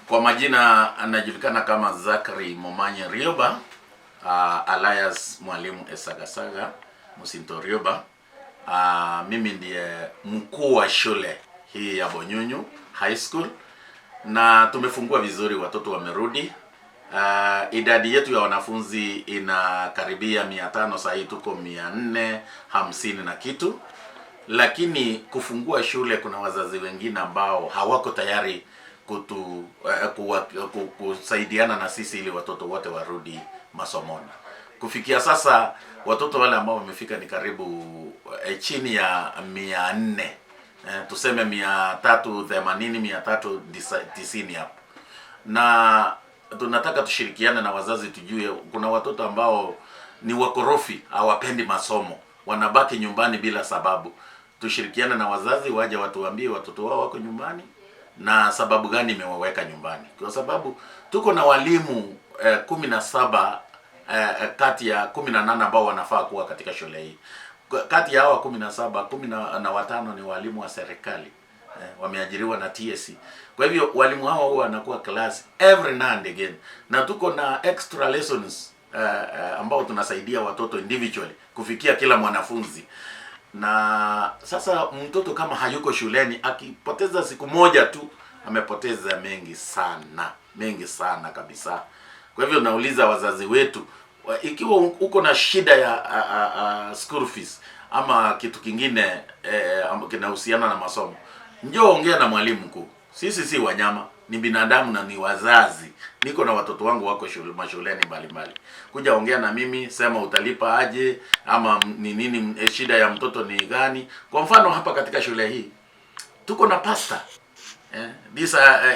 Kwa majina anajulikana kama Zachary Momanye Rioba, alias Mwalimu Esagasaga Musinto Rioba. Mimi ndiye mkuu wa shule hii ya Bonyunyu High School, na tumefungua vizuri, watoto wamerudi. Idadi yetu ya wanafunzi inakaribia 500, sasa hii tuko 450 na kitu. Lakini kufungua shule, kuna wazazi wengine ambao hawako tayari kusaidiana na sisi ili watoto wote warudi masomoni. Kufikia sasa watoto wale ambao wamefika ni karibu chini ya 400, tuseme 380 390 hapo. Na tunataka tushirikiane na wazazi, tujue kuna watoto ambao ni wakorofi, hawapendi masomo, wanabaki nyumbani bila sababu. Tushirikiane na wazazi, waje watuambie watoto wao wako nyumbani na sababu gani imewaweka nyumbani. Kwa sababu tuko na walimu 17 kati ya 18 ambao wanafaa kuwa katika shule hii. Kati ya hawa 17, 15 ni walimu wa serikali, wameajiriwa na TSC. Kwa hivyo walimu hao huwa wanakuwa class every now and again, na tuko na extra lessons ambao tunasaidia watoto individually kufikia kila mwanafunzi. Na sasa mtoto kama hayuko shuleni, akipoteza siku moja tu, amepoteza mengi sana kabisa. Kwa hivyo nauliza wazazi wetu, ikiwa uko na shida ya school fees ama kitu kingine kinahusiana na masomo, njoo ongea na mwalimu mkuu. Sisi si wanyama, ni binadamu na ni wazazi. Niko na watoto wangu wako mashuleni mbalimbali. Kuja ongea na mimi, sema utalipa aje, ama ni nini, shida ya mtoto ni gani. Kwa mfano hapa katika shule hii tuko na pastor.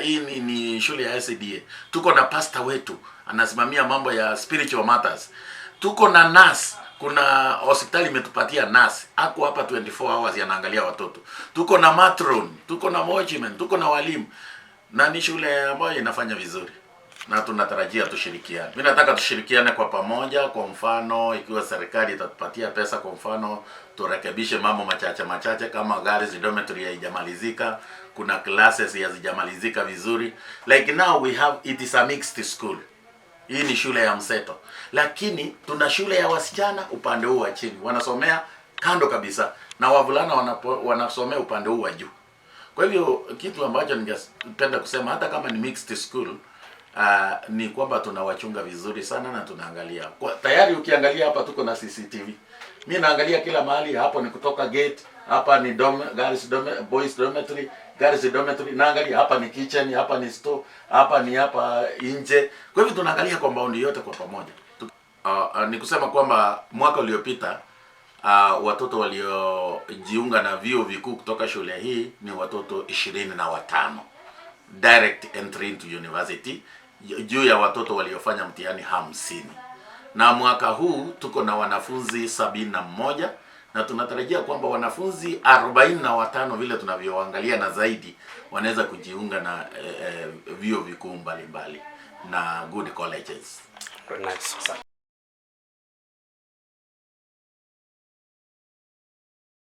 Hii ni shule ya SDA. Tuko na pastor wetu anasimamia mambo ya spiritual matters. Tuko na nurse, kuna hospitali imetupatia nurse ako hapa 24 hours anaangalia watoto. Tuko na matron, tuko na watchman, tuko na walimu, na ni shule ambayo inafanya vizuri na tunatarajia tushirikiane. Mimi nataka tushirikiane kwa pamoja. Kwa mfano, ikiwa serikali itatupatia pesa, kwa mfano turekebishe mambo machache kama girls dormitory haijamalizika, kuna classes hazijamalizika vizuri. Like now it is a mixed school. Hii ni shule ya mseto, lakini tuna shule ya wasichana upande huu wa chini, wanasomea kando kabisa, na wavulana wanasomea upande huu wa juu. Kwa hivyo kitu ambacho ningependa kusema, hata kama ni mixed school, ni kwamba tunawachunga vizuri sana na tunaangalia. Tayari ukiangalia hapa tuko na CCTV. Mimi naangalia kila mahali. Hapo ni kutoka gate, hapa ni girls boys dormitory, girls dormitory, naangalia hapa ni kitchen, hapa ni store, hapa nje. Kwa hivyo tunaangalia compound yote kwa pamoja. Ni kusema kwamba mwaka uliopita watoto waliojiunga na vyuo vikuu kutoka shule hii ni watoto 25, direct entry into university, juu ya watoto waliofanya mtihani 50. Na mwaka huu tuko na wanafunzi 71, na tunatarajia kwamba wanafunzi 45 vile tunavyoangalia na zaidi wanaweza kujiunga na vyuo vikuu mbalimbali na good colleges. Nice.